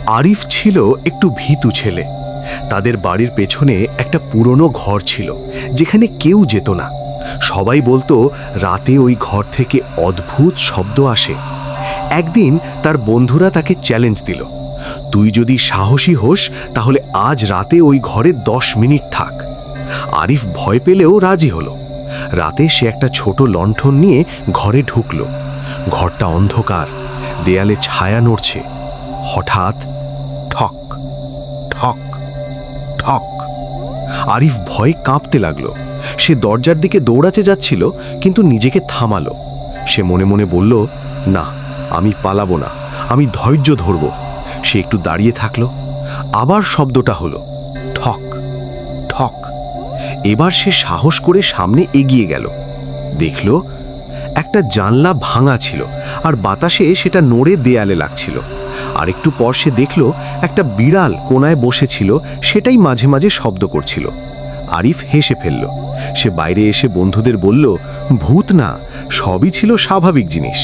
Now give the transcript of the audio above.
আরিফ ছিল একটু ভীতু ছেলে। তাদের বাড়ির পেছনে একটা পুরনো ঘর ছিল, যেখানে কেউ যেত না। সবাই বলতো রাতে ওই ঘর থেকে অদ্ভুত শব্দ আসে। একদিন তার বন্ধুরা তাকে চ্যালেঞ্জ দিল, তুই যদি সাহসী হোস তাহলে আজ রাতে ওই ঘরে 10 মিনিট থাক। আরিফ ভয় পেলেও রাজি হলো। রাতে সে একটা ছোট লণ্ঠন নিয়ে ঘরে ঢুকলো। ঘরটা অন্ধকার, দেয়ালে ছায়া নড়ছে। হঠাৎ ঠক ঠক ঠক। আরিফ ভয়ে কাঁপতে লাগলো। সে দরজার দিকে দৌড়াতে যাচ্ছিল, কিন্তু নিজেকে থামালো। সে মনে মনে বলল, না, আমি পালাবো না, আমি ধৈর্য ধরব। সে একটু দাঁড়িয়ে থাকলো। আবার শব্দটা হলো, ঠক ঠক। এবার সে সাহস করে সামনে এগিয়ে গেল। দেখল একটা জানলা ভাঙা ছিল, আর বাতাসে সেটা নড়ে দেয়ালে লাগছিল। আর একটু পর সে দেখল একটা বিড়াল কোনায় বসেছিল, সেটাই মাঝে মাঝে শব্দ করছিল। আরিফ হেসে ফেলল। সে বাইরে এসে বন্ধুদের বলল, ভূত না, সবই ছিল স্বাভাবিক জিনিস।